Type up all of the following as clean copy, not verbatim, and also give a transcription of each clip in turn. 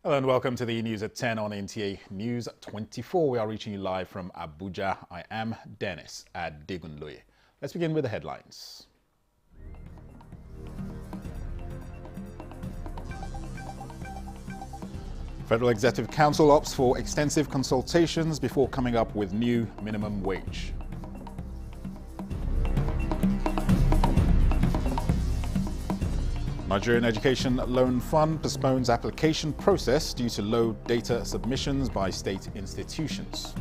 Hello and welcome to the news at 10 on NTA News 24. We are reaching you live from Abuja. I am Dennis Adegunloye. Let's begin with the headlines. Federal Executive Council opts for extensive consultations before coming up with new minimum wage. Nigerian Education Loan Fund postpones application process due to low data submissions by state institutions.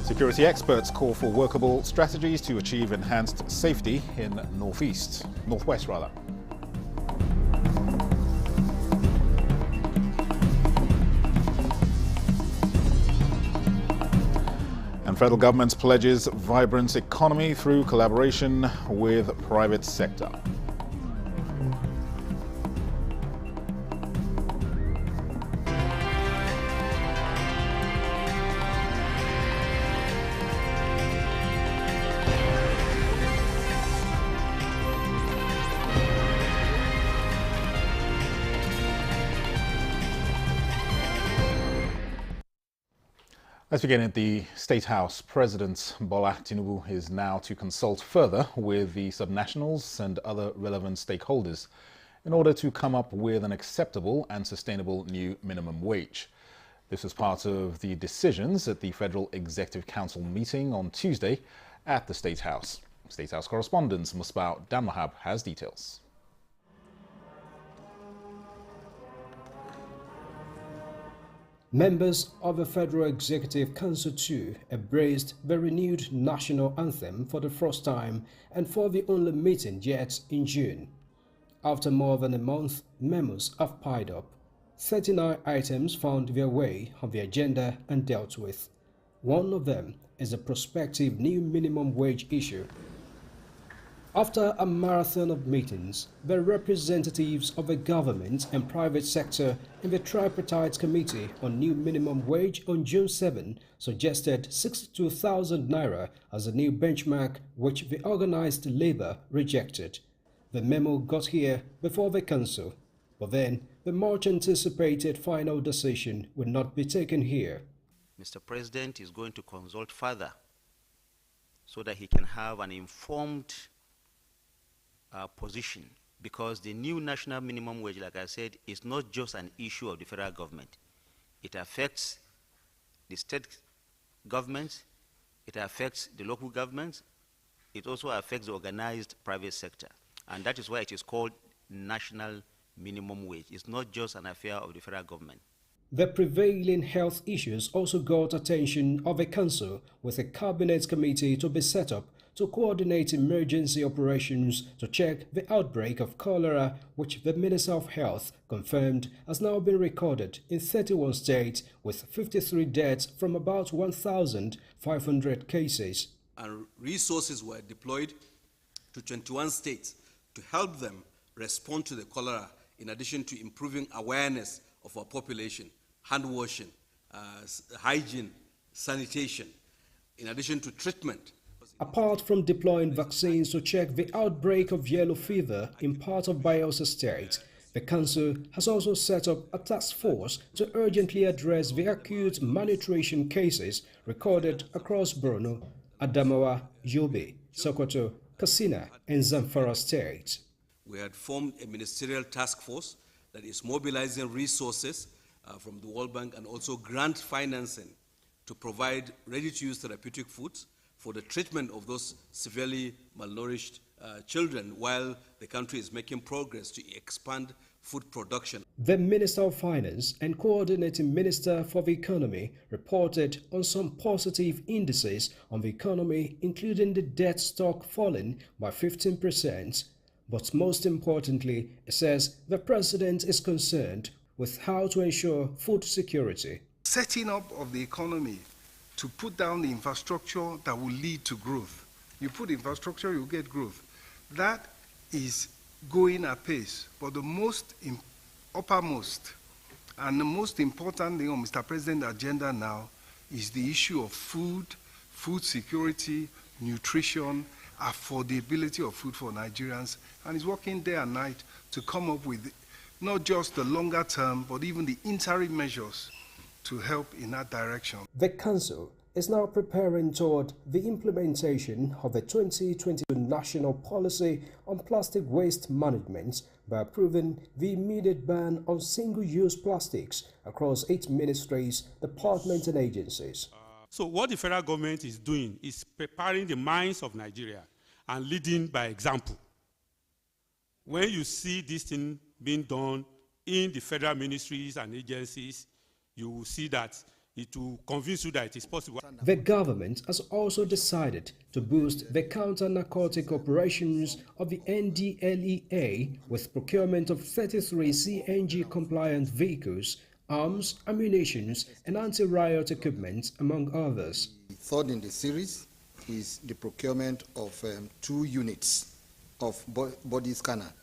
Security experts call for workable strategies to achieve enhanced safety in Northwest. And federal government pledges vibrant economy through collaboration with private sector. Let's begin at the State House. President Bola Tinubu is now to consult further with the subnationals and other relevant stakeholders in order to come up with an acceptable and sustainable new minimum wage. This was part of the decisions at the Federal Executive Council meeting on Tuesday at the State House. State House correspondent Musbah Danwahab has details. Members of the Federal Executive Council too embraced the renewed national anthem for the first time and for the only meeting yet in June. After more than a month, memos have piled up. 39 items found their way on the agenda and dealt with. One of them is a prospective new minimum wage issue. After a marathon of meetings, the representatives of the government and private sector in the tripartite committee on new minimum wage on June 7 suggested 62,000 naira as a new benchmark, which the organized labor rejected. The memo got here before the council, but then the much anticipated final decision will not be taken here. Mr. President is going to consult further so that he can have an informed position, because the new national minimum wage, like I said, is not just an issue of the federal government. It affects the state governments, it affects the local governments, it also affects the organized private sector. And that is why it is called national minimum wage. It's not just an affair of the federal government. The prevailing health issues also got attention of the council, with a cabinet committee to be set up to coordinate emergency operations to check the outbreak of cholera, which the Minister of Health confirmed has now been recorded in 31 states, with 53 deaths from about 1,500 cases. And resources were deployed to 21 states to help them respond to the cholera, in addition to improving awareness of our population, hand washing, hygiene, sanitation, in addition to treatment. Apart from deploying vaccines to check the outbreak of yellow fever in part of Bayelsa State, the council has also set up a task force to urgently address the acute malnutrition cases recorded across Borno, Adamawa, Yobe, Sokoto, Katsina, and Zamfara states. We had formed a ministerial task force that is mobilizing resources from the World Bank and also grant financing to provide ready-to-use therapeutic foods for the treatment of those severely malnourished children, while the country is making progress to expand food production. The Minister of Finance and Coordinating Minister for the Economy reported on some positive indices on the economy, including the debt stock falling by 15%. But most importantly, it says the President is concerned with how to ensure food security. Setting up of the economy to put down the infrastructure that will lead to growth. You put infrastructure, you get growth. That is going apace. But the most uppermost and the most important thing on Mr. President's agenda now is the issue of food security, nutrition, affordability of food for Nigerians, and is working day and night to come up with not just the longer term, but even the interim measures to help in that direction. The Council is now preparing toward the implementation of the 2022 National Policy on Plastic Waste Management by approving the immediate ban on single-use plastics across 8 ministries, departments and agencies. So what the federal government is doing is preparing the minds of Nigeria and leading by example. When you see this thing being done in the federal ministries and agencies, you will see that it will convince you that it is possible. The government has also decided to boost the counter-narcotic operations of the NDLEA with procurement of 33 CNG-compliant vehicles, arms, ammunition, and anti-riot equipment, among others. The third in the series is the procurement of 2 units of body scanner,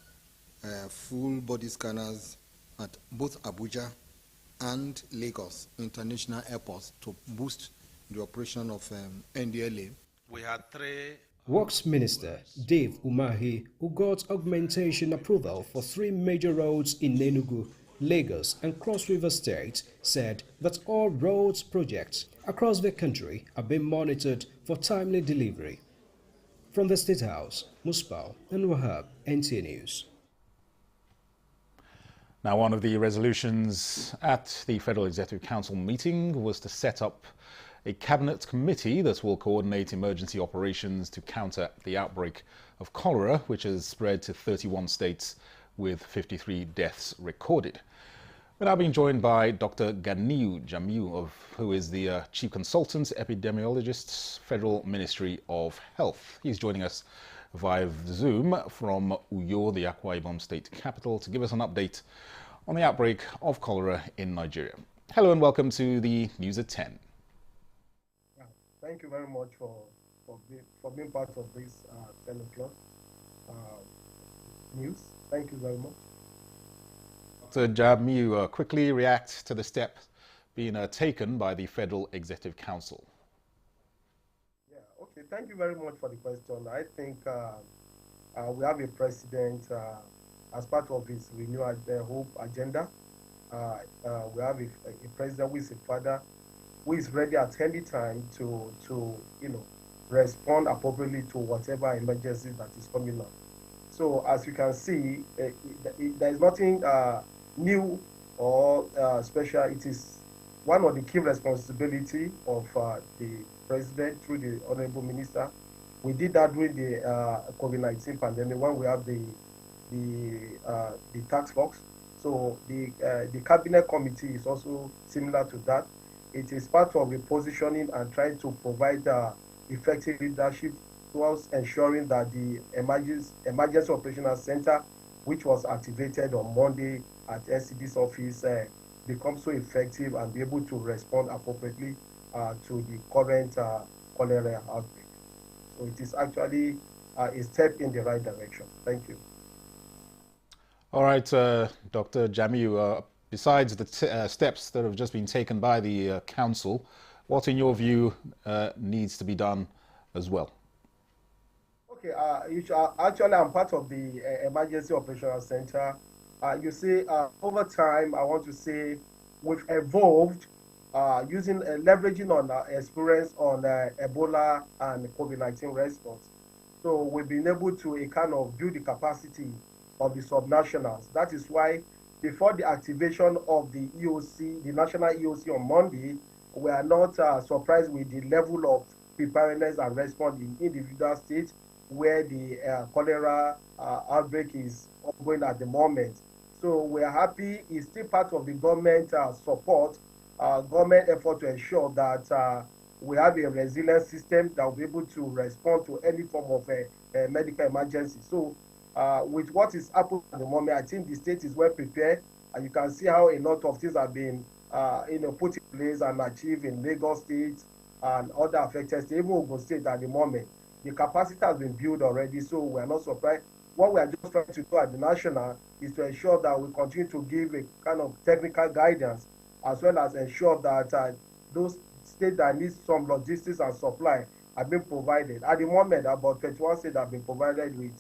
full body scanners at both Abuja and Lagos international airports to boost the operation of NDLA. We had 3. Works Minister Dave Umahi, who got augmentation approval for 3 major roads in Enugu, Lagos and Cross River State, said that all roads projects across the country are being monitored for timely delivery. From the State House, Musbal and Wahab, NTA News. Now, one of the resolutions at the Federal Executive Council meeting was to set up a cabinet committee that will coordinate emergency operations to counter the outbreak of cholera, which has spread to 31 states with 53 deaths recorded. We're now being joined by Dr. Ganiu Jamiu, who is the Chief Consultant Epidemiologist, Federal Ministry of Health. He's joining us via Zoom from Uyo, the Akwa Ibom state capital, to give us an update on the outbreak of cholera in Nigeria. Hello and welcome to the News at 10. Thank you very much for being part of this 10 o'clock news. Thank you very much. Dr. Jamiu, quickly react to the step being taken by the Federal Executive Council. Yeah, okay. Thank you very much for the question. I think we have a president as part of his renewed hope agenda. We have a president who is a father who is ready at any time to respond appropriately to whatever emergency that is coming up. So as you can see, there is nothing new or special. It is one of the key responsibility of the president through the honorable minister. We did that during the COVID-19 pandemic when we have the task force. So the cabinet committee is also similar to that. It is part of repositioning and trying to provide effective leadership towards ensuring that the emergency operational center, which was activated on Monday at SCD's office, becomes so effective and be able to respond appropriately to the current cholera outbreak. So it is actually a step in the right direction. Thank you. All right, Dr. Jamiu, besides the steps that have just been taken by the Council, what in your view needs to be done as well? Okay, actually I'm part of the Emergency Operational Center. You see, over time, I want to say we've evolved using leveraging on our experience on Ebola and COVID-19 response. So we've been able to kind of build the capacity of the subnationals. That is why before the activation of the EOC, the national EOC on Monday, we are not surprised with the level of preparedness and response in individual states where the cholera outbreak is ongoing at the moment. So we are happy. It's still part of the government support, government effort to ensure that we have a resilient system that will be able to respond to any form of a medical emergency. So with what is happening at the moment, I think the state is well prepared, and you can see how a lot of things have been put in place and achieved in Lagos State and other affected states, even Ogun State at the moment. The capacity has been built already, so we are not surprised. What we are just trying to do at the national is to ensure that we continue to give a kind of technical guidance, as well as ensure that those states that need some logistics and supply have been provided. At the moment, about 21 states have been provided with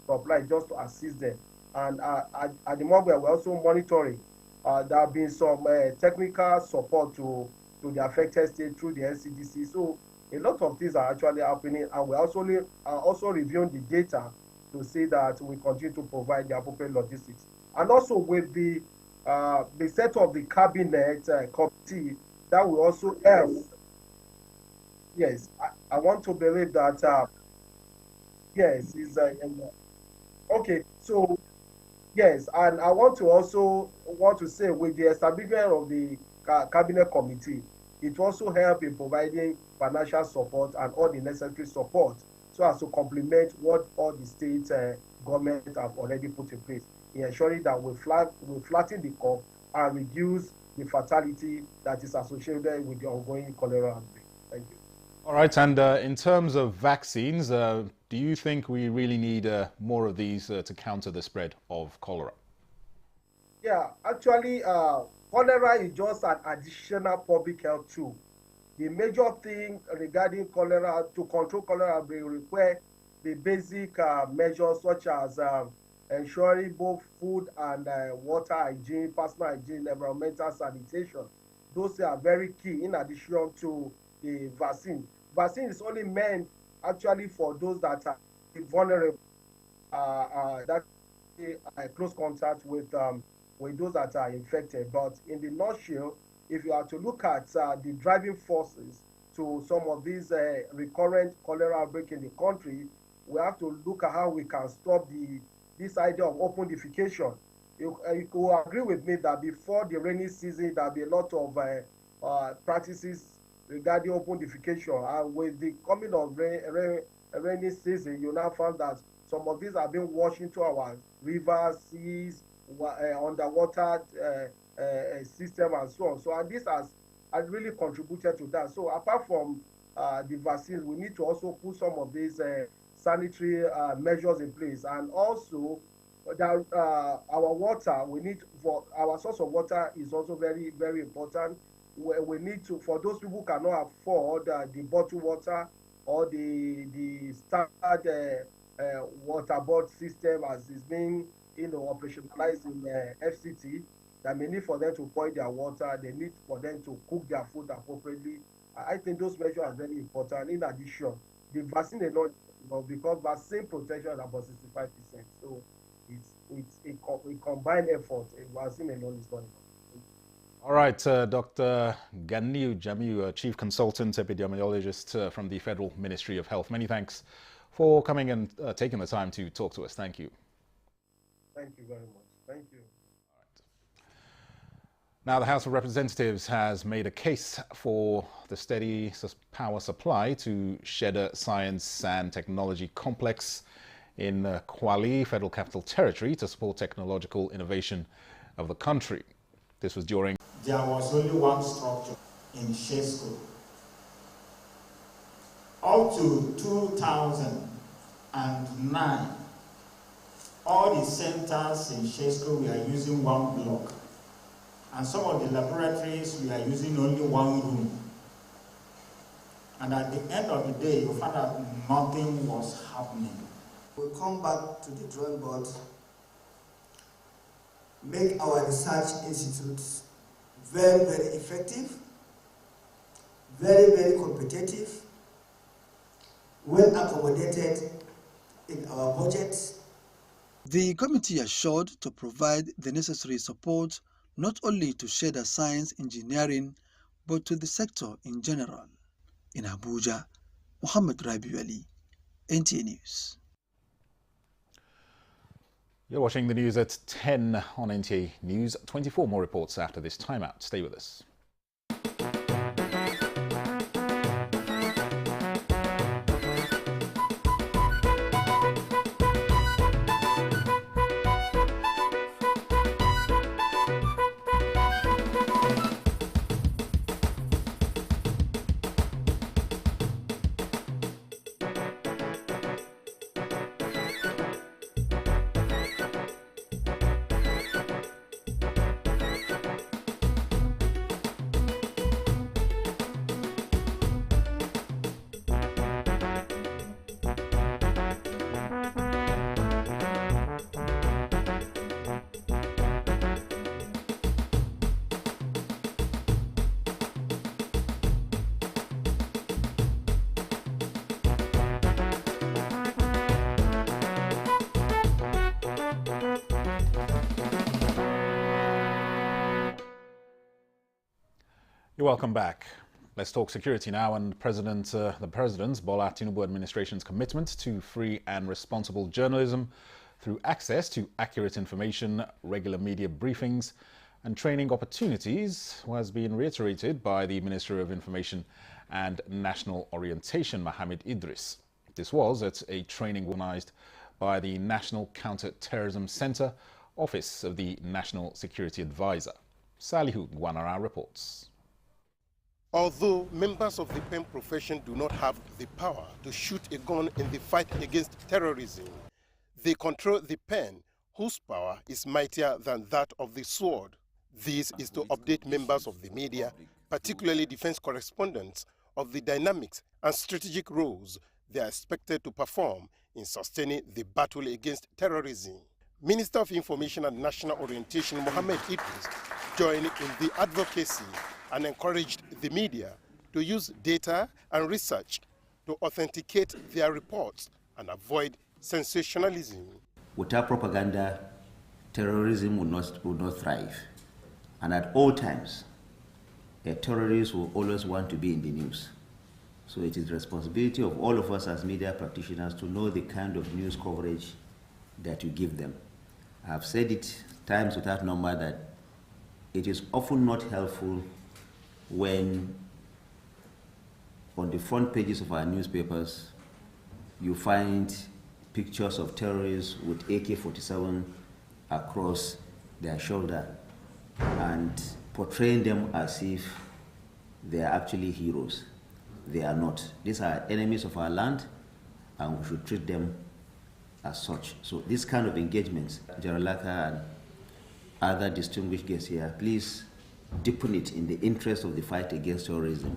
supply just to assist them. And at the moment, we're also monitoring. There have been some technical support to the affected state through the NCDC. So a lot of things are actually happening, and we're also reviewing the data to see that we continue to provide the appropriate logistics. And also with the set of the cabinet committee, that will also help. Yes, I want to believe that. Yes, is okay. So yes, and I want to also say with the establishment of the cabinet committee, it also help in providing financial support and all the necessary support so as to complement what all the state government have already put in place in ensuring that we flatten the curve and reduce the fatality that is associated with the ongoing cholera outbreak. Thank you. All right, and in terms of vaccines, do you think we really need more of these to counter the spread of cholera? Yeah, actually, cholera is just an additional public health tool. The major thing regarding cholera, to control cholera, will require the basic measures such as ensuring both food and water hygiene, personal hygiene, environmental sanitation. Those are very key in addition to the vaccine. Vaccine is only meant actually for those that are vulnerable, that are close contact with those that are infected. But in the nutshell, if you are to look at the driving forces to some of these recurrent cholera outbreak in the country, we have to look at how we can stop this idea of open defecation. You will agree with me that before the rainy season, there'll be a lot of practices regarding open defecation. And with the coming of rainy season, you now find that some of these have been washed into our rivers, seas, underwater system, and so on. So, and this has really contributed to that. So, apart from the vaccines, we need to also put some of these sanitary measures in place, and also that our water, we need for our source of water is also very, very important. We need to, for those people who cannot afford the bottled water or the standard water board system as is being operationalized in FCT, that may need for them to boil their water, they need for them to cook their food appropriately. I think those measures are very important. In addition, the vaccine alone, because vaccine protection is about 65%. So it's a combined effort. A vaccine alone is not enough. All right, Dr. Ganiu Jamiu, Chief Consultant Epidemiologist from the Federal Ministry of Health. Many thanks for coming and taking the time to talk to us. Thank you. Thank you very much. Thank you. All right. Now, the House of Representatives has made a case for the steady power supply to Shedder Science and Technology Complex in Kwali, Federal Capital Territory, to support technological innovation of the country. This was during... There was only one structure in Shesco. Up to 2009, all the centers in Shesco we are using one block. And some of the laboratories we are using only one room. And at the end of the day, you find out nothing was happening. We'll come back to the drawing board, make our research institutes very, very effective, very, very competitive, well accommodated in our budget. The committee assured to provide the necessary support not only to Shedder Science Engineering, but to the sector in general. In Abuja, Muhammad Rabiu Ali, NTA News. You're watching the news at 10 on NTA News 24. More reports after this timeout. Stay with us. You're welcome back. Let's talk security now, and the President's Bola Tinubu administration's commitment to free and responsible journalism through access to accurate information, regular media briefings, and training opportunities has been reiterated by the Minister of Information and National Orientation, Mohammed Idris. This was at a training organized by the National Counter-Terrorism Center, Office of the National Security Advisor. Salihu Gwanara reports. Although members of the pen profession do not have the power to shoot a gun in the fight against terrorism, they control the pen, whose power is mightier than that of the sword. This is to update members of the media, particularly defense correspondents, of the dynamics and strategic roles they are expected to perform in sustaining the battle against terrorism. Minister of Information and National Orientation, Mohammed Idris, joined in the advocacy and encouraged the media to use data and research to authenticate their reports and avoid sensationalism. Without propaganda, terrorism would not thrive. And at all times, a terrorist will always want to be in the news. So it is the responsibility of all of us as media practitioners to know the kind of news coverage that you give them. I've said it times without number that it is often not helpful when on the front pages of our newspapers you find pictures of terrorists with AK-47 across their shoulder and portraying them as if they are actually heroes. They are not. These are enemies of our land, and we should treat them as such. So this kind of engagements, Jaralaka and other distinguished guests here, please deepen it in the interest of the fight against terrorism.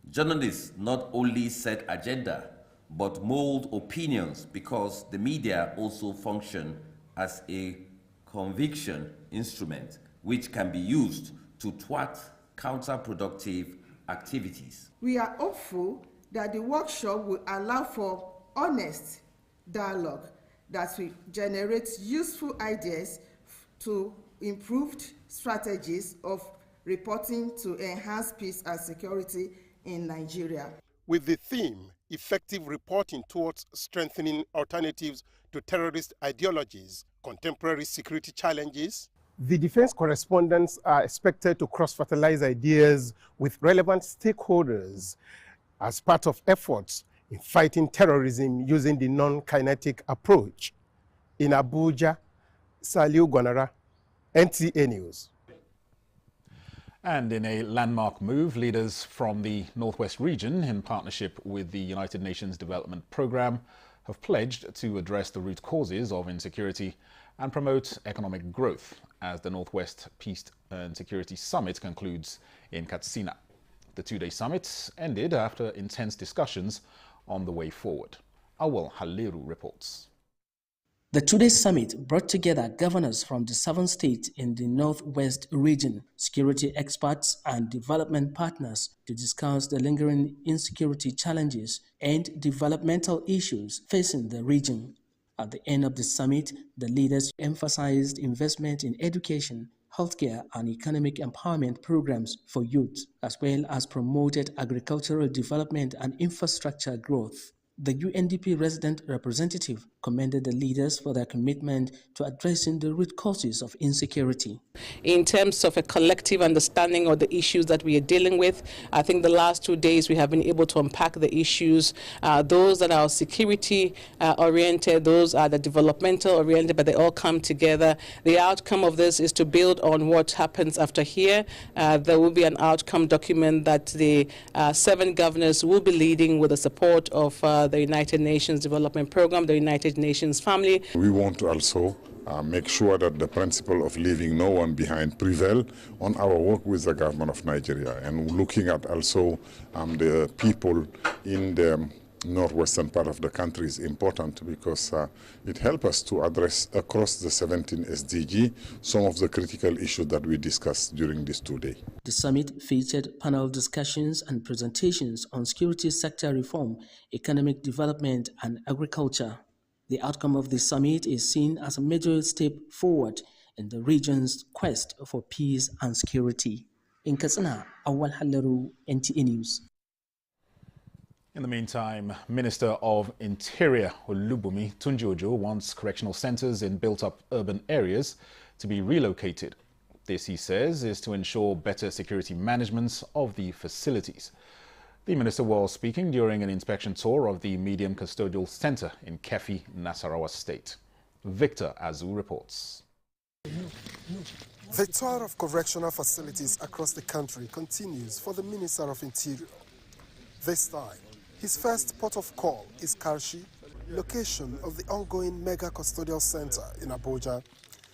Journalists not only set agenda, but mold opinions, because the media also function as a conviction instrument which can be used to thwart counterproductive activities. We are hopeful that the workshop will allow for honest dialogue that will generate useful ideas to improved strategies of reporting to enhance peace and security in Nigeria. With the theme, Effective Reporting Towards Strengthening Alternatives to Terrorist Ideologies, Contemporary Security Challenges, the defense correspondents are expected to cross-fertilize ideas with relevant stakeholders as part of efforts in fighting terrorism using the non-kinetic approach. In Abuja, Saliu Gwanara, NTA News. And in a landmark move, leaders from the Northwest region, in partnership with the United Nations Development Programme, have pledged to address the root causes of insecurity and promote economic growth as the Northwest Peace and Security Summit concludes in Katsina. The two-day summit ended after intense discussions on the way forward. Awal Haliru reports. The two-day summit brought together governors from the 7 states in the Northwest region, security experts and development partners to discuss the lingering insecurity challenges and developmental issues facing the region. At the end of the summit, the leaders emphasized investment in education, healthcare and economic empowerment programs for youth, as well as promoted agricultural development and infrastructure growth. The UNDP resident representative commended the leaders for their commitment to addressing the root causes of insecurity. In terms of a collective understanding of the issues that we are dealing with, I think the last 2 days we have been able to unpack the issues. Those that are security oriented, those are the developmental oriented, but they all come together. The outcome of this is to build on what happens after here. There will be an outcome document that the 7 governors will be leading with the support of the United Nations Development Programme, the United Nations family. We want to also make sure that the principle of leaving no one behind prevail on our work with the government of Nigeria, and looking at also the people in the northwestern part of the country is important, because it helps us to address across the 17 SDG some of the critical issues that we discussed during this 2 days. The summit featured panel discussions and presentations on security sector reform, economic development and agriculture. The outcome of the summit is seen as a major step forward in the region's quest for peace and security. In Katsina, Awal Halaru, NTA News. In the meantime, Minister of Interior Olubunmi Tunji-Ojo wants correctional centres in built-up urban areas to be relocated. This, he says, is to ensure better security management of the facilities. The minister was speaking during an inspection tour of the Medium Custodial Centre in Kefi, Nasarawa State. Victor Azu reports. The tour of correctional facilities across the country continues for the Minister of Interior. This time, his first port of call is Karshi, location of the ongoing Mega Custodial Center in Abuja.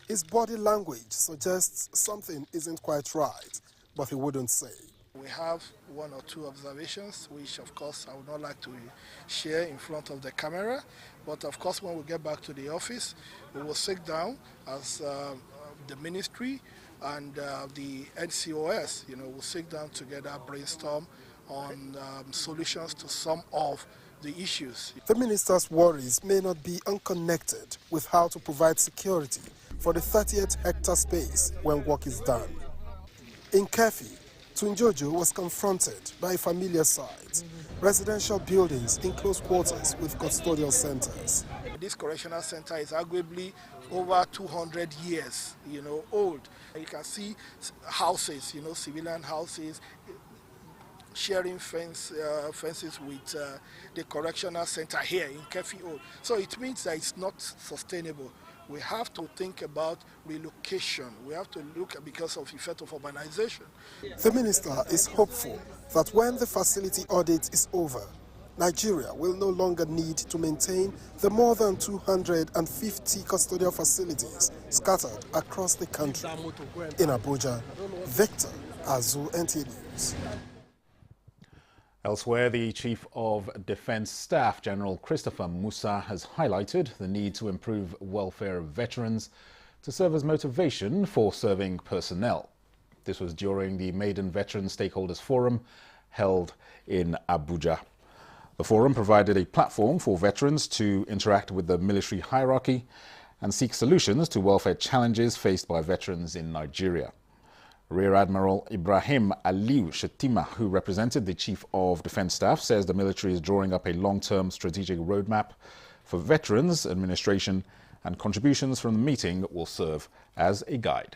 His body language suggests something isn't quite right, but he wouldn't say. We have one or two observations, which of course I would not like to share in front of the camera. But of course, when we get back to the office, we will sit down as the ministry and the NCOS, we'll sit down together, brainstorm on solutions to some of the issues. The minister's worries may not be unconnected with how to provide security for the 38-hectare space when work is done. In Kefi, Tunji-Ojo was confronted by a familiar sight, residential buildings in close quarters with custodial centers. This correctional center is arguably over 200 years, old. You can see houses, civilian houses, sharing fences with the correctional center here in Kefi Old. So it means that it's not sustainable. We have to think about relocation. We have to look at because of the effect of urbanization. The minister is hopeful that when the facility audit is over, Nigeria will no longer need to maintain the more than 250 custodial facilities scattered across the country. In Abuja, Victor Azu, NTA News. Elsewhere, the Chief of Defence Staff, General Christopher Musa, has highlighted the need to improve welfare of veterans to serve as motivation for serving personnel. This was during the Maiden Veteran Stakeholders Forum held in Abuja. The forum provided a platform for veterans to interact with the military hierarchy and seek solutions to welfare challenges faced by veterans in Nigeria. Rear Admiral Ibrahim Aliu Shatima, who represented the Chief of Defence Staff, says the military is drawing up a long-term strategic roadmap for veterans administration, and contributions from the meeting will serve as a guide.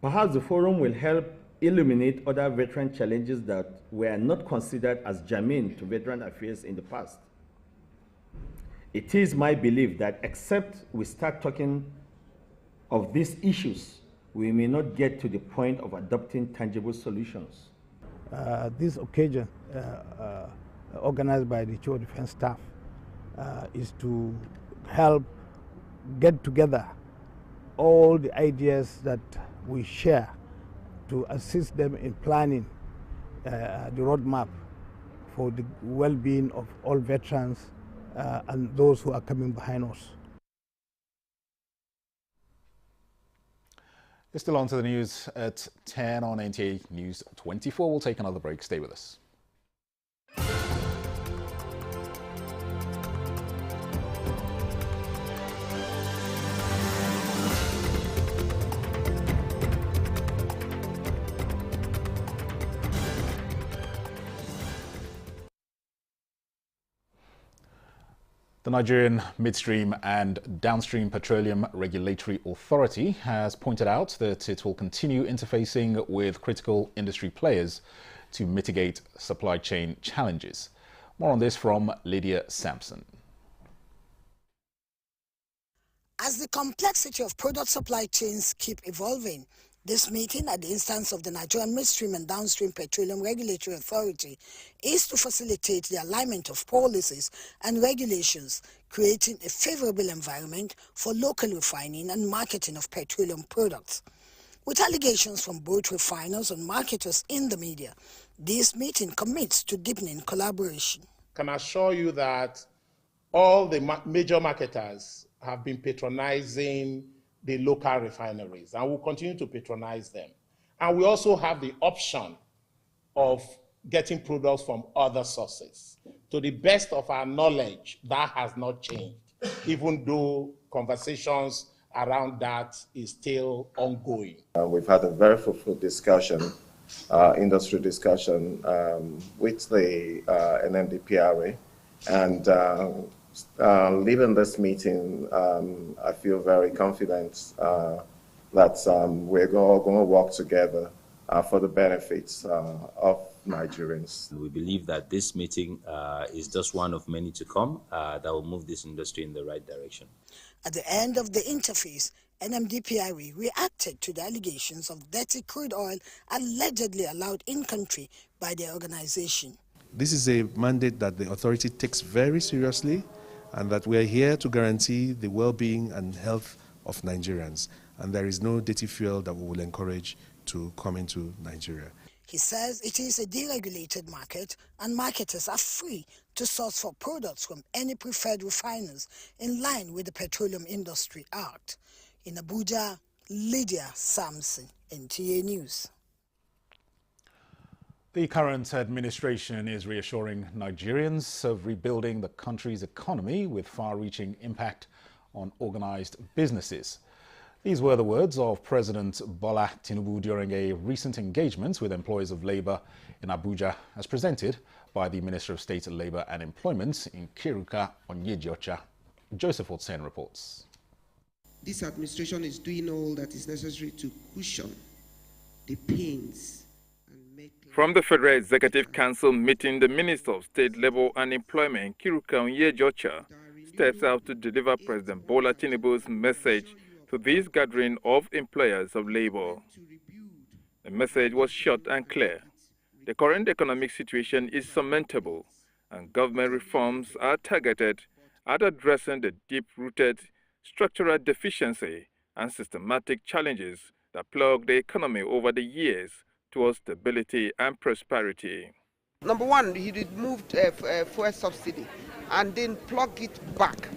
Perhaps the forum will help illuminate other veteran challenges that were not considered as germane to veteran affairs in the past. It is my belief that except we start talking of these issues, we may not get to the point of adopting tangible solutions. This occasion, organized by the Chief of Defence Staff, is to help get together all the ideas that we share to assist them in planning the roadmap for the well-being of all veterans and those who are coming behind us. It's still on to the news at 10 on NTA News 24. We'll take another break. Stay with us. The Nigerian Midstream and Downstream Petroleum Regulatory Authority has pointed out that it will continue interfacing with critical industry players to mitigate supply chain challenges. More on this from Lydia Sampson. As the complexity of product supply chains keep evolving, this meeting, at the instance of the Nigerian Midstream and Downstream Petroleum Regulatory Authority, is to facilitate the alignment of policies and regulations, creating a favorable environment for local refining and marketing of petroleum products. With allegations from both refiners and marketers in the media, this meeting commits to deepening collaboration. I can assure you that all the major marketers have been patronizing the local refineries, and we'll continue to patronize them. And we also have the option of getting products from other sources. To the best of our knowledge, that has not changed, even though conversations around that is still ongoing. We've had a very fruitful discussion, industry discussion with the NMDPRA, and leaving this meeting, I feel very confident that we're all going to work together for the benefits of Nigerians. We believe that this meeting is just one of many to come that will move this industry in the right direction. At the end of the interface, NMDPRA reacted to the allegations of dirty crude oil allegedly allowed in-country by their organization. This is a mandate that the authority takes very seriously, and that we are here to guarantee the well-being and health of Nigerians. And there is no dirty fuel that we will encourage to come into Nigeria. He says it is a deregulated market and marketers are free to source for products from any preferred refiners in line with the Petroleum Industry Act. In Abuja, Lydia Samson, NTA News. The current administration is reassuring Nigerians of rebuilding the country's economy with far-reaching impact on organized businesses. These were the words of President Bola Tinubu during a recent engagement with employees of labor in Abuja, as presented by the Minister of State, Labor and Employment in Kiruka Onyejiocha. Joseph Otsen reports. This administration is doing all that is necessary to cushion the pains. From the Federal Executive Council meeting, the Minister of State, Labor and Employment, Kiruka Onyejiocha, steps out to deliver President Bola Tinubu's message to this gathering of employers of labor. The message was short and clear. The current economic situation is surmountable, and government reforms are targeted at addressing the deep-rooted structural deficiency and systematic challenges that plague the economy over the years towards stability and prosperity. Number one, he removed fuel subsidy and then plug it back.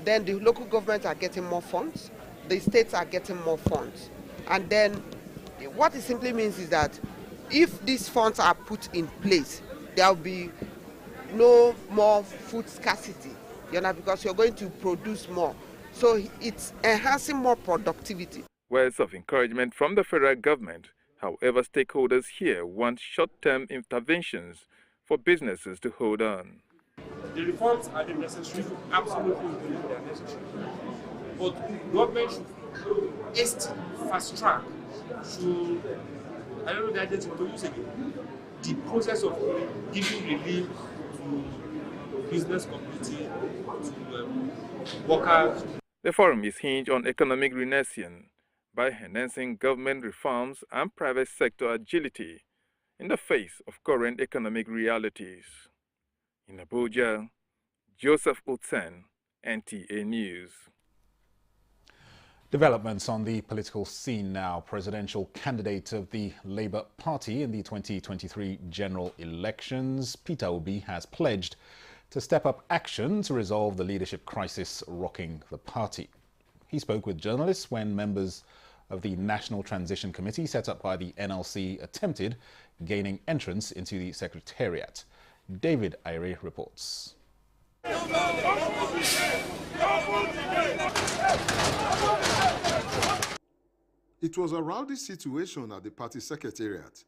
Then the local governments are getting more funds. The states are getting more funds. And then what it simply means is that if these funds are put in place, there will be no more food scarcity, because you're going to produce more. So it's enhancing more productivity. Words of encouragement from the federal government. However, stakeholders here want short-term interventions for businesses to hold on. The reforms are necessary, absolutely they are necessary. But government should hasten, fast track, should, I don't know the identity to use again, the process of giving relief to business community, to workers. The forum is hinged on economic renaissance by enhancing government reforms and private sector agility in the face of current economic realities. In Abuja, Joseph Otsen, NTA News. Developments on the political scene now. Presidential candidate of the Labour Party in the 2023 general elections, Peter Obi, has pledged to step up action to resolve the leadership crisis rocking the party. He spoke with journalists when members of the National Transition Committee set up by the NLC attempted gaining entrance into the Secretariat. David Ayre reports. It was a rowdy situation at the party secretariat.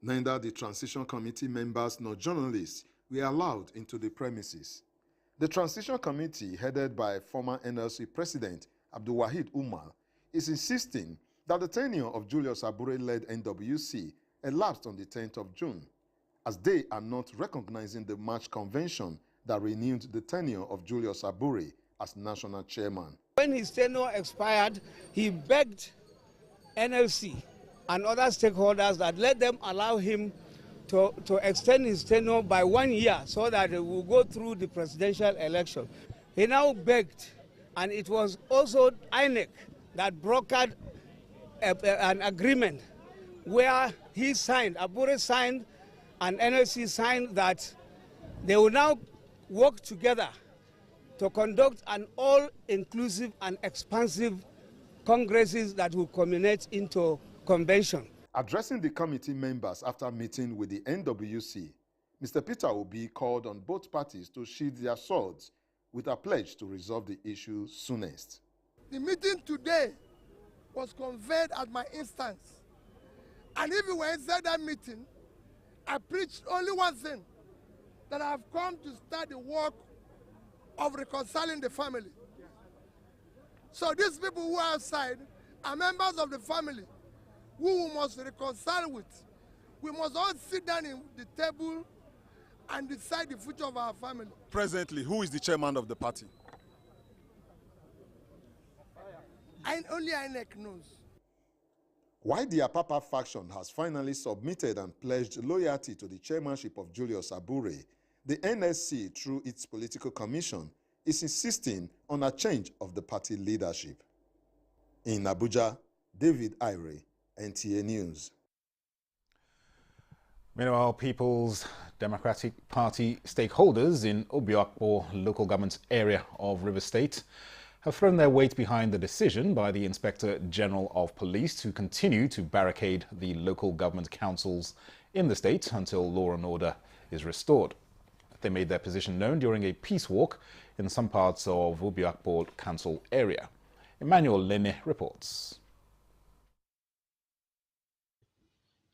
Neither the transition committee members nor journalists were allowed into the premises. The transition committee, headed by former NLC president Abdul Wahid Umar, is insisting that the tenure of Julius Abure-led NWC elapsed on the 10th of June, as they are not recognizing the March convention that renewed the tenure of Julius Abure as national chairman. When his tenure expired, he begged NLC and other stakeholders that let them allow him to extend his tenure by 1 year so that we will go through the presidential election. He now begged, and it was also INEC that brokered an agreement where he signed, Abure signed, and NLC signed that they will now work together to conduct an all-inclusive and expansive congresses that will culminate into convention. Addressing the committee members after meeting with the NWC, Mr. Peter Obi called on both parties to sheathe their swords with a pledge to resolve the issue soonest. The meeting today was convened at my instance. And if you were inside that meeting, I preached only one thing, that I have come to start the work of reconciling the family. So these people who are outside are members of the family who we must reconcile with. We must all sit down in the table and decide the future of our family. Presently, who is the chairman of the party? Only INEC knows. While the Apapa faction has finally submitted and pledged loyalty to the chairmanship of Julius Abure, the NSC, through its political commission, is insisting on a change of the party leadership. In Abuja, David Ire, NTA News. Meanwhile, People's Democratic Party stakeholders in Obiakpo local government area of Rivers State have thrown their weight behind the decision by the Inspector General of Police to continue to barricade the local government councils in the state until law and order is restored. They made their position known during a peace walk in some parts of Obiakpo Council area. Emmanuel Lene reports.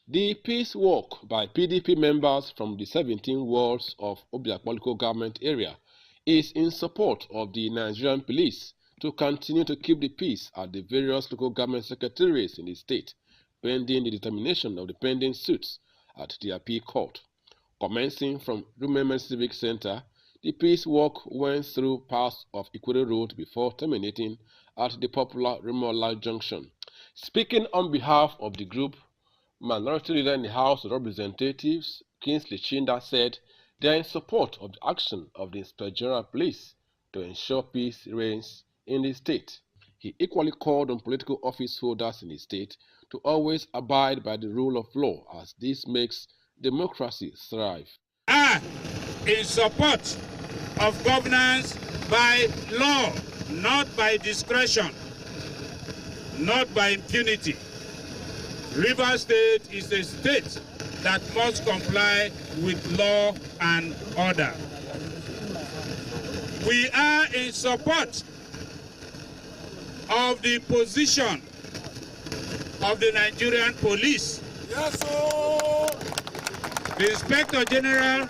The peace walk by PDP members from the 17 wards of Obiakpo local government area is in support of the Nigerian police to continue to keep the peace at the various local government secretariats in the state, pending the determination of the pending suits at the appeal court. Commencing from Rumeme Civic Center, the peace walk went through parts of Equator Road before terminating at the popular Rumola Junction. Speaking on behalf of the group, Minority Leader in the House of Representatives, Kingsley Chinda, said they are in support of the action of the Inspector General of Police to ensure peace reigns in the state. He equally called on political office holders in the state to always abide by the rule of law, as this makes democracy thrive. In support of governance by law, not by discretion, not by impunity. Rivers State is a state that must comply with law and order. We are in support of the position of the Nigerian police. Yes, sir. The Inspector General,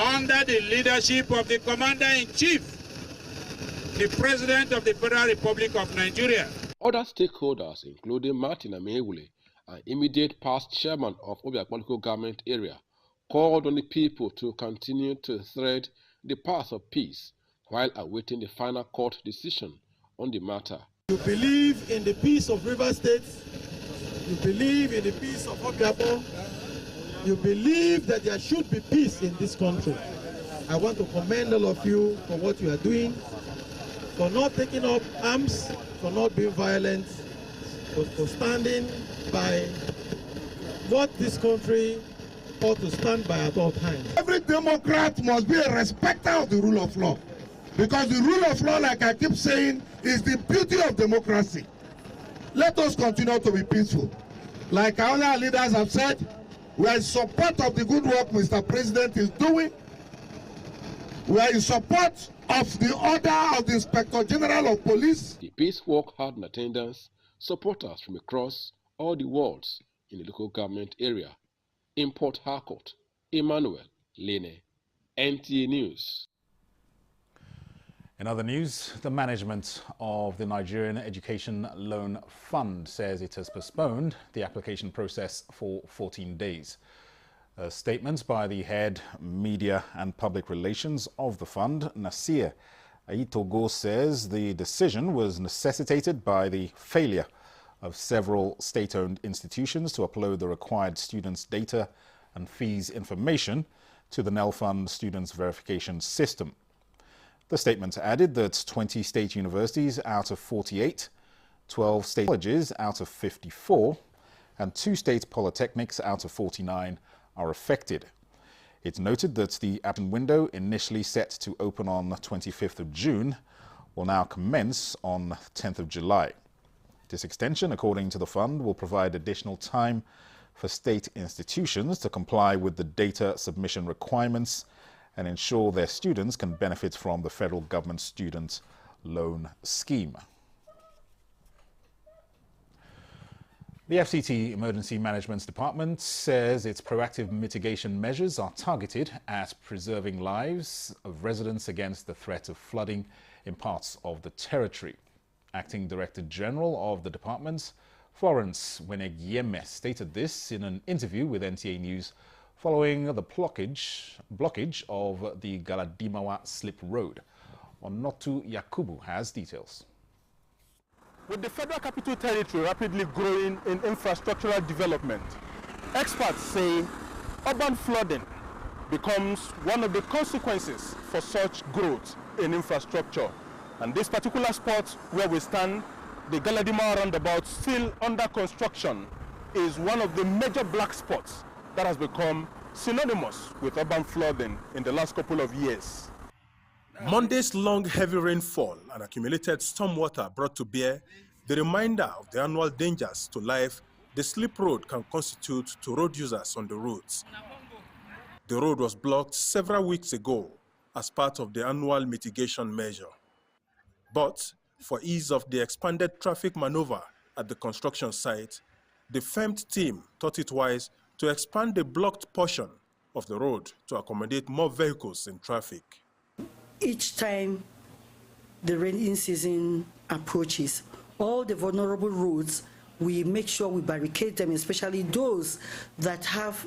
under the leadership of the Commander-in-Chief, the President of the Federal Republic of Nigeria. Other stakeholders, including Martin Amewule, an immediate past chairman of Obiakpo local government area, called on the people to continue to thread the path of peace while awaiting the final court decision on the matter. You believe in the peace of Rivers State, you believe in the peace of Obiakpo, you believe that there should be peace in this country. I want to commend all of you for what you are doing, for not taking up arms, for not being violent, but for standing by what this country ought to stand by at all times. Every Democrat must be a respecter of the rule of law, because the rule of law, like I keep saying, is the beauty of democracy. Let us continue to be peaceful. Like our other leaders have said, we are in support of the good work Mr. President is doing. We are in support of the order of the Inspector General of Police. The peace walk had in attendance supporters from across all the wards in the local government area. In Port Harcourt, Emmanuel Lene, NTA News. In other news, the management of the Nigerian Education Loan Fund says it has postponed the application process for 14 days. A statement by the head media and public relations of the fund, Nasir Aitogo, says the decision was necessitated by the failure of several state-owned institutions to upload the required students' data and fees information to the NEL Fund Students Verification System. The statement added that 20 state universities out of 48, 12 state colleges out of 54, and 2 state polytechnics out of 49 are affected. It noted that the application window, initially set to open on the 25th of June, will now commence on 10th of July. This extension, according to the fund, will provide additional time for state institutions to comply with the data submission requirements and ensure their students can benefit from the federal government student loan scheme. The FCT Emergency Management Department says its proactive mitigation measures are targeted at preserving lives of residents against the threat of flooding in parts of the territory. Acting Director General of the department, Florence Wenegieme, stated this in an interview with NTA News following the blockage of the Galadimawa Slip Road. Onotu Yakubu has details. With the Federal Capital Territory rapidly growing in infrastructural development, experts say urban flooding becomes one of the consequences for such growth in infrastructure. And this particular spot where we stand, the Galadima roundabout, still under construction, is one of the major black spots that has become synonymous with urban flooding in the last couple of years. Monday's long heavy rainfall and accumulated stormwater brought to bear the reminder of the annual dangers to life the slip road can constitute to road users on the roads. The road was blocked several weeks ago as part of the annual mitigation measure. But for ease of the expanded traffic maneuver at the construction site, the FEMT team thought it wise to expand the blocked portion of the road to accommodate more vehicles in traffic. Each time the rainy season approaches, all the vulnerable roads, we make sure we barricade them, especially those that have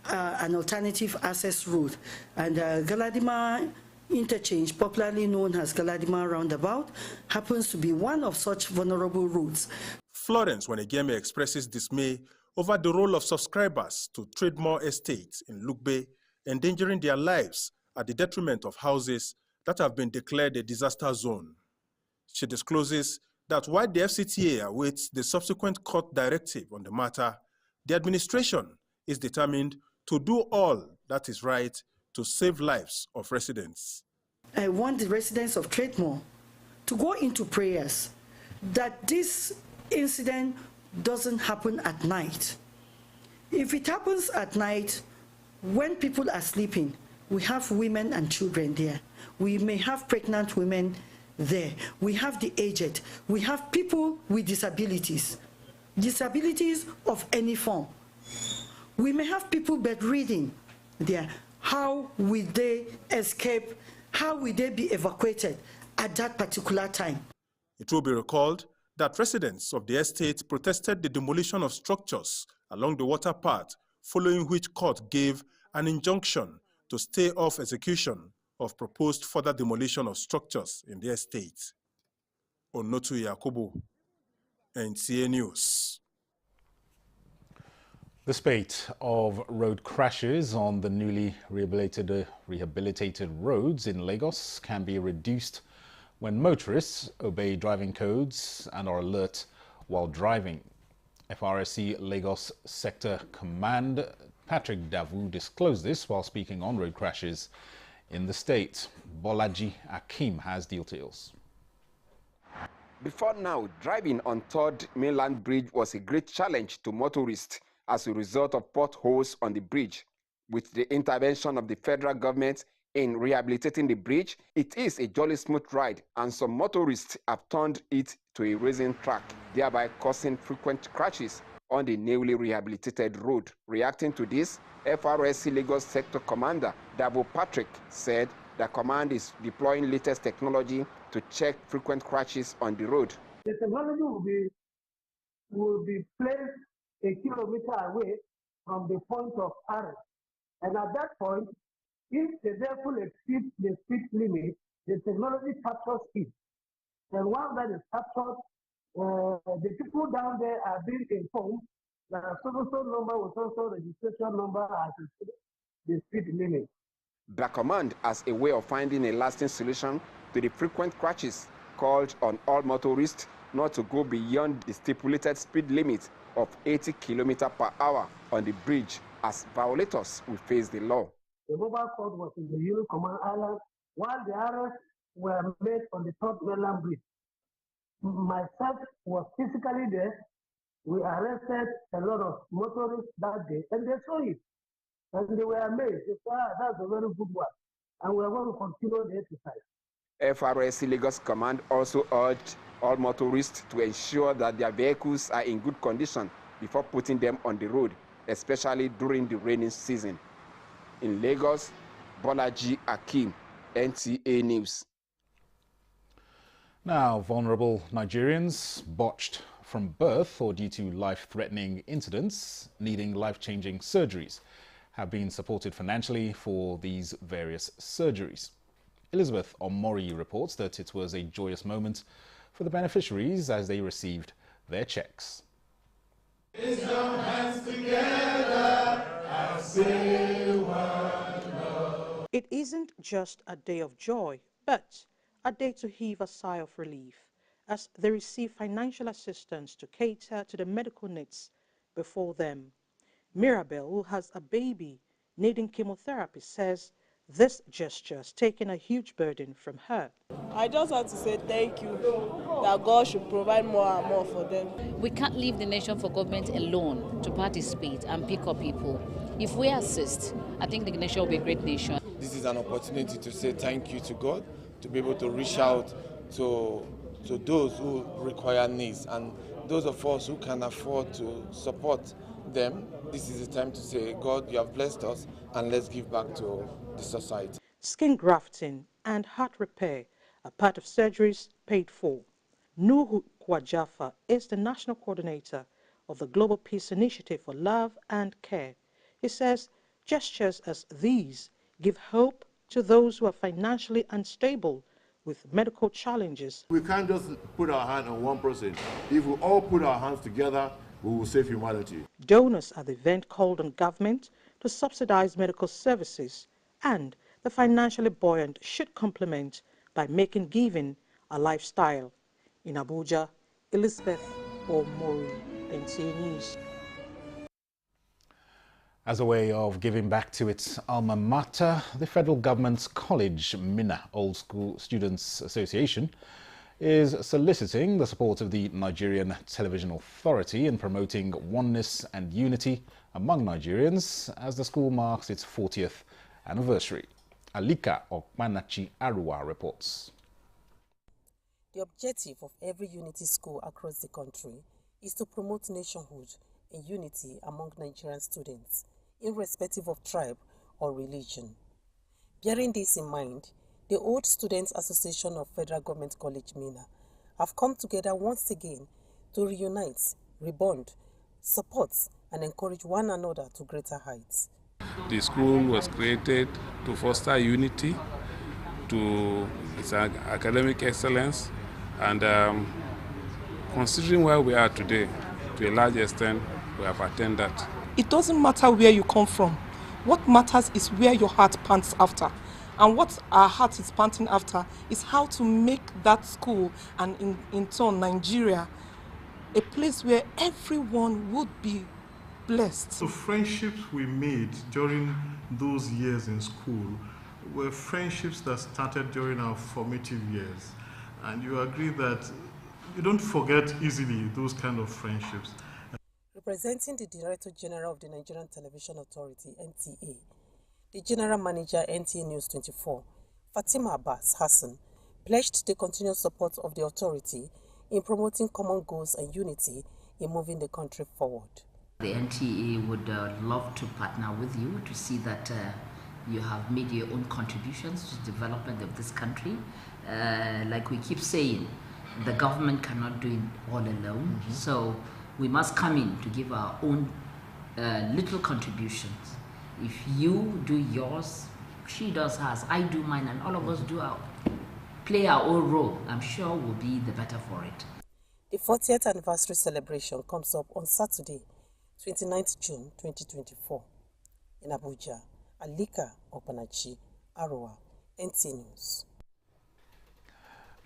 an alternative access route. And Galadima interchange, popularly known as Galadima roundabout, happens to be one of such vulnerable routes. Florence Wenegieme expresses dismay over the role of subscribers to Trademore Estates in Lukbe, endangering their lives at the detriment of houses that have been declared a disaster zone. She discloses that while the FCTA awaits the subsequent court directive on the matter, the administration is determined to do all that is right to save lives of residents. I want the residents of Trademore to go into prayers that this incident doesn't happen at night. If it happens at night, when people are sleeping, we have women and children there. We may have pregnant women there. We have the aged. We have people with disabilities of any form. We may have people bedridden there. How will they escape? How will they be evacuated at that particular time? It will be recalled that residents of the estate protested the demolition of structures along the water path, following which court gave an injunction to stay off execution of proposed further demolition of structures in the estate. Onotu Yakubu, NTA News. The spate of road crashes on the newly rehabilitated roads in Lagos can be reduced when motorists obey driving codes and are alert while driving. FRSC Lagos Sector Command Patrick Davu disclosed this while speaking on road crashes in the state. Bolaji Akim has details. Before now, driving on 3rd Mainland Bridge was a great challenge to motorists as a result of potholes on the bridge. With the intervention of the federal government in rehabilitating the bridge, it is a jolly smooth ride, and some motorists have turned it to a racing track, thereby causing frequent crashes on the newly rehabilitated road. Reacting to this, FRSC Lagos Sector Commander Dabo Patrick said the command is deploying latest technology to check frequent crashes on the road. The technology will be placed a kilometer away from the point of arrest. And at that point, if the vehicle exceeds the speed limit, the technology captures it. And once that is captured, the people down there are being informed that so-and-so number with so-and-so registration number has the speed limit. The command, as a way of finding a lasting solution to the frequent crashes, called on all motorists not to go beyond the stipulated speed limit of 80 km/h on the bridge, as violators will face the law. The mobile court was in the Union Command Island while the arrests were made on the 3rd Mainland Bridge. Myself was physically there. We arrested a lot of motorists that day, and they saw it. And they were amazed. They said, that's a very good one. And we are going to continue the exercise. FRSC Lagos Command also urged all motorists to ensure that their vehicles are in good condition before putting them on the road, especially during the rainy season. In Lagos, Bolaji Akim, NTA News. Now, vulnerable Nigerians botched from birth or due to life-threatening incidents needing life-changing surgeries have been supported financially for these various surgeries. Elizabeth Omori reports that it was a joyous moment for the beneficiaries as they received their checks. Raise your hands together and say one love. It isn't just a day of joy, but a day to heave a sigh of relief as they receive financial assistance to cater to the medical needs before them. Mirabel, who has a baby needing chemotherapy, says this gesture has taken a huge burden from her. I just want to say thank you, that God should provide more and more for them. We can't leave the nation for government alone to participate and pick up people. If we assist, I think the nation will be a great nation. This is an opportunity to say thank you to God, to be able to reach out to those who require needs, and those of us who can afford to support them. This is the time to say, God, you have blessed us, and let's give back to the society. Skin grafting and heart repair are part of surgeries paid for. Nuhu Kwajafa is the national coordinator of the Global Peace Initiative for Love and Care. He says gestures as these give hope to those who are financially unstable with medical challenges. We can't just put our hand on one person. If we all put our hands together, we will save humanity. Donors at the event called on government to subsidize medical services, and the financially buoyant should complement by making giving a lifestyle. In Abuja, Elizabeth Omori, NTA News. As a way of giving back to its alma mater, the federal government's college Minna Old School Students Association is soliciting the support of the Nigerian Television Authority in promoting oneness and unity among Nigerians as the school marks its 40th anniversary. Alika Okmanachi Arua reports. The objective of every unity school across the country is to promote nationhood and unity among Nigerian students, irrespective of tribe or religion. Bearing this in mind, the Old Students Association of Federal Government College Minna have come together once again to reunite, rebond, support and encourage one another to greater heights. The school was created to foster unity, to its academic excellence, and considering where we are today, to a large extent, we have attained that. It doesn't matter where you come from. What matters is where your heart pants after. And what our heart is panting after is how to make that school, and in turn Nigeria, a place where everyone would be blessed. The friendships we made during those years in school were friendships that started during our formative years. And you agree that you don't forget easily those kind of friendships. Representing the Director General of the Nigerian Television Authority, NTA, the General Manager, NTA NEWS24, Fatima Abbas Hassan, pledged the continued support of the authority in promoting common goals and unity in moving the country forward. The NTA would love to partner with you to see that you have made your own contributions to the development of this country. Like we keep saying, the government cannot do it all alone. So we must come in to give our own little contributions. If you do yours, she does hers, I do mine, and all of us play our own role, I'm sure we'll be the better for it. The 40th anniversary celebration comes up on Saturday, 29th June 2024. In Abuja, Alika Okmanachi Arua, NTA News.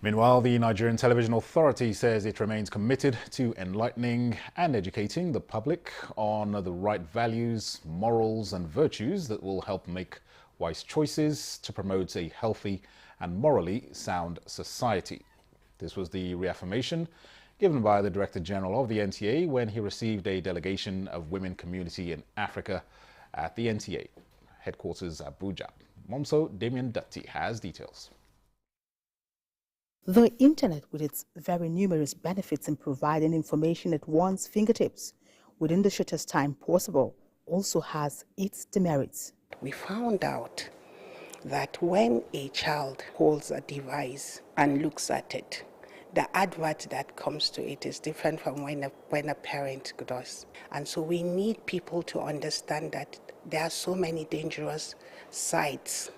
Meanwhile, the Nigerian Television Authority says it remains committed to enlightening and educating the public on the right values, morals and virtues that will help make wise choices to promote a healthy and morally sound society. This was the reaffirmation given by the Director General of the NTA when he received a delegation of women community in Africa at the NTA headquarters Abuja. Momso Damien Datti has details. The internet, with its very numerous benefits in providing information at one's fingertips within the shortest time possible, also has its demerits. We found out that when a child holds a device and looks at it, the advert that comes to it is different from when a parent does. And so we need people to understand that there are so many dangerous sites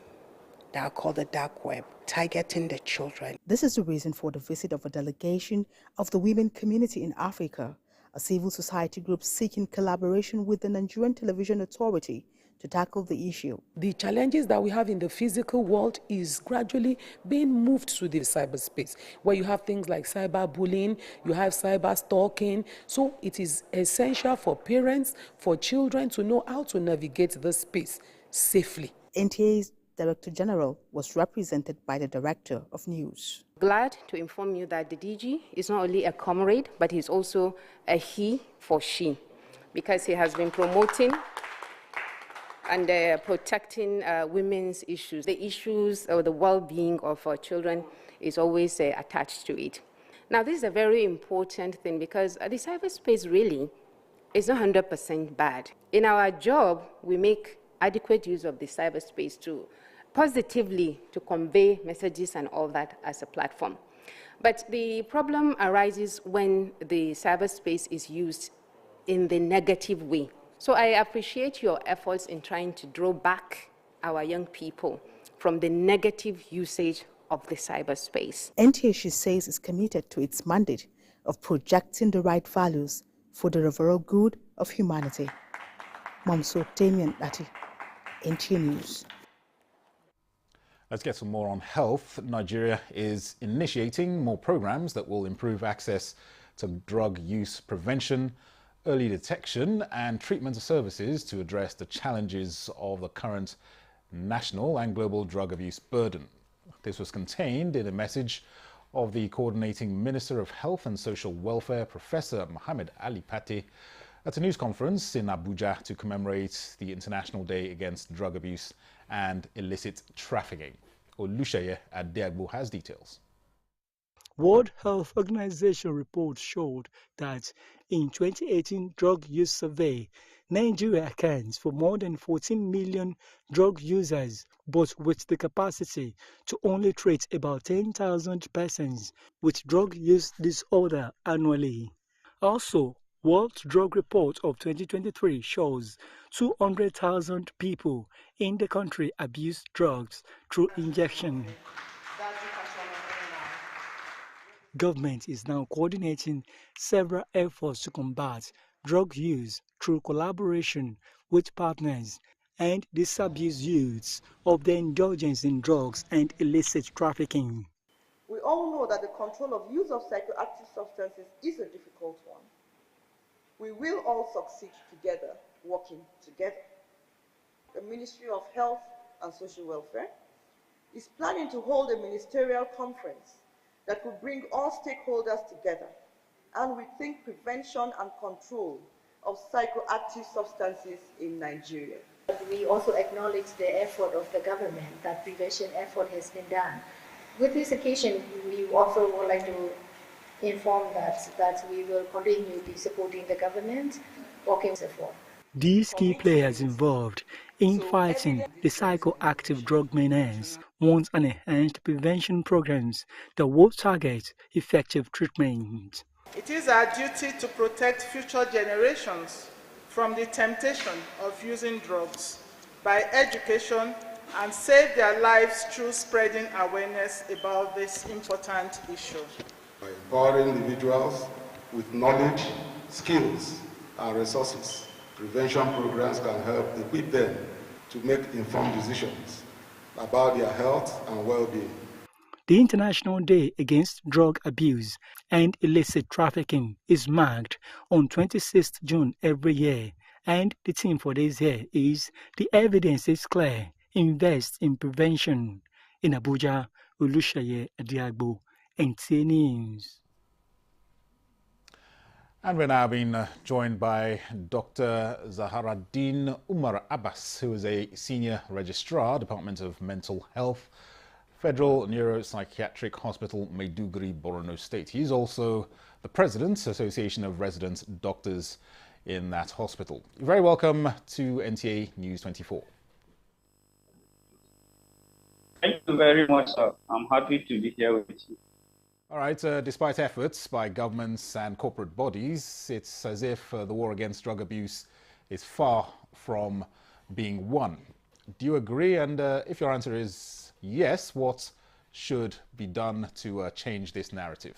that are called the dark web, targeting the children. This is the reason for the visit of a delegation of the women community in Africa, a civil society group seeking collaboration with the Nigerian Television Authority to tackle the issue. The challenges that we have in the physical world is gradually being moved to the cyberspace, where you have things like cyberbullying, you have cyber stalking. So it is essential for parents, for children to know how to navigate the space safely. NTA's Director General was represented by the Director of News. Glad to inform you that the DG is not only a comrade, but he's also a he for she, because he has been promoting and protecting women's issues. The issues or the well-being of our children is always attached to it. Now, this is a very important thing because the cyberspace really is not 100% bad. In our job, we make adequate use of the cyberspace to positively to convey messages and all that as a platform. But the problem arises when the cyberspace is used in the negative way. So I appreciate your efforts in trying to draw back our young people from the negative usage of the cyberspace. NTA, she says, is committed to its mandate of projecting the right values for the overall good of humanity. Mamso Damian Ati, NTA News. Let's get some more on health. Nigeria is initiating more programs that will improve access to drug use prevention, early detection and treatment services to address the challenges of the current national and global drug abuse burden. This was contained in a message of the Coordinating Minister of Health and Social Welfare, Professor Mohammed Ali Pate, at a news conference in Abuja to commemorate the International Day Against Drug Abuse and Illicit Trafficking. Olushaye Adeagbo has details. World Health Organization report showed that in 2018 drug use survey, Nigeria accounts for more than 14 million drug users, but with the capacity to only treat about 10,000 persons with drug use disorder annually. Also, World Drug Report of 2023 shows 200,000 people in the country abuse drugs through injection. Government is now coordinating several efforts to combat drug use through collaboration with partners and disabuse youths of the indulgence in drugs and illicit trafficking. We all know that the control of use of psychoactive substances is a difficult one. We will all succeed together, working together. The Ministry of Health and Social Welfare is planning to hold a ministerial conference that could bring all stakeholders together and rethink prevention and control of psychoactive substances in Nigeria. We also acknowledge the effort of the government, that prevention effort has been done. With this occasion, we also would like to inform that we will continue to supporting the government, working for. These key players involved in fighting the psychoactive drug menace want an enhanced prevention programs that will target effective treatment. It is our duty to protect future generations from the temptation of using drugs by education and save their lives through spreading awareness about this important issue. By empowering individuals with knowledge, skills, and resources, prevention programs can help equip them to make informed decisions about their health and well-being. The International Day Against Drug Abuse and Illicit Trafficking is marked on 26th June every year, and the theme for this year is "The Evidence is Clear, Invest in Prevention." In Abuja, Olushaye Adeagbo, NTA News. And we're now being joined by Dr. Zaharaddin Umar Abbas, who is a Senior Registrar, Department of Mental Health, Federal Neuropsychiatric Hospital, Maiduguri, Borno State. He's also the President, Association of Resident Doctors in that hospital. You're very welcome to NTA News 24. Thank you very much, sir. I'm happy to be here with you. All right, despite efforts by governments and corporate bodies, it's as if the war against drug abuse is far from being won. Do you agree? And if your answer is yes, what should be done to change this narrative?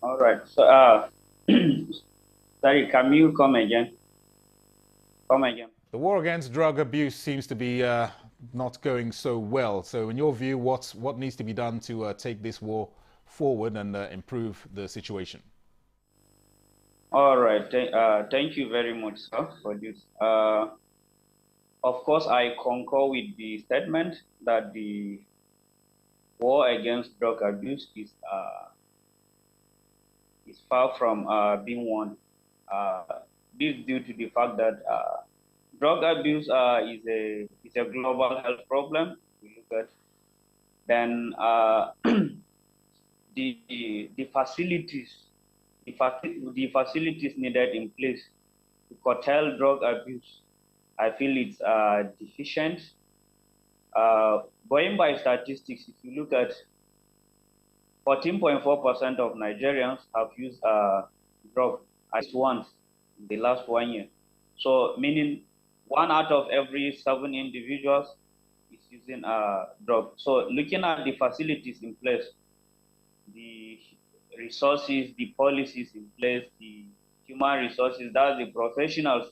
All right. So, sorry, can you come again? Come again. The war against drug abuse seems to be not going so well. So in your view, what needs to be done to take this war forward and improve the situation? All right. Thank you very much, sir, for this. Of course, I concur with the statement that the war against drug abuse is far from being won. This is due to the fact that drug abuse is a global health problem. We look at then the facilities needed in place to curtail drug abuse, I feel it's deficient. Going by statistics, if you look at 14.4% of Nigerians have used drug at least once in the last 1 year. So meaning 1 out of every 7 individuals is using drug. So looking at the facilities in place, the resources, the policies in place, the human resources, that's the professionals,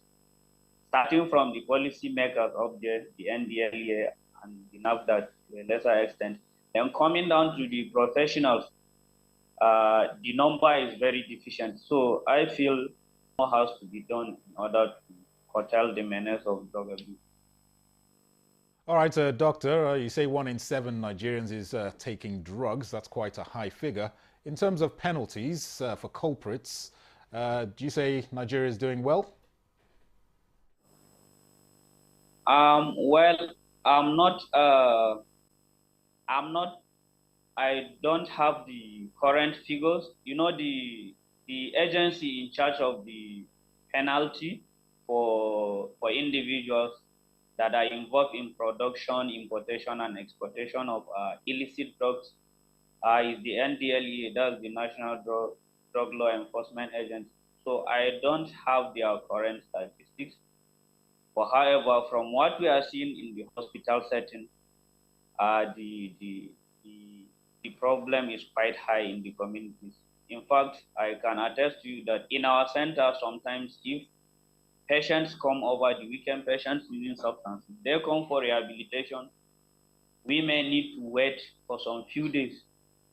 starting from the policy makers of the NDLEA and the NAFDAC to a lesser extent, then coming down to the professionals, the number is very deficient. So I feel more has to be done in order to curtail the menace of drug abuse. All right, Doctor, you say 1 in 7 Nigerians is taking drugs. That's quite a high figure. In terms of penalties for culprits, do you say Nigeria is doing well? Well, I don't have the current figures. You know, the agency in charge of the penalty for individuals that are involved in production, importation, and exportation of illicit drugs is the NDLEA, that's the National Drug Law Enforcement Agency. So I don't have their current statistics. But however, from what we are seeing in the hospital setting, the problem is quite high in the communities. In fact, I can attest to you that in our center, sometimes if patients come over the weekend, patients using substances, they come for rehabilitation, we may need to wait for some few days.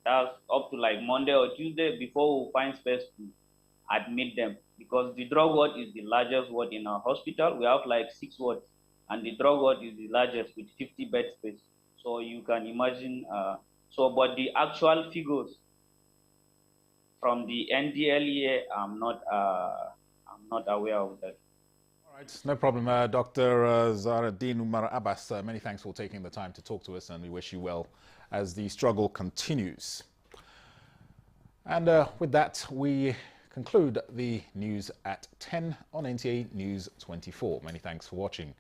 That's up to like Monday or Tuesday before we find space to admit them, because the drug ward is the largest ward in our hospital. We have like 6 wards, and the drug ward is the largest with 50 bed space. So you can imagine. But the actual figures from the NDLEA, I'm not aware of that. All right, no problem. Dr. Zahraddeen Umar Abbas, many thanks for taking the time to talk to us, and we wish you well as the struggle continues. And with that, we conclude the news at 10 on NTA News 24. Many thanks for watching.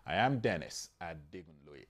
I am Dennis Adigunloye.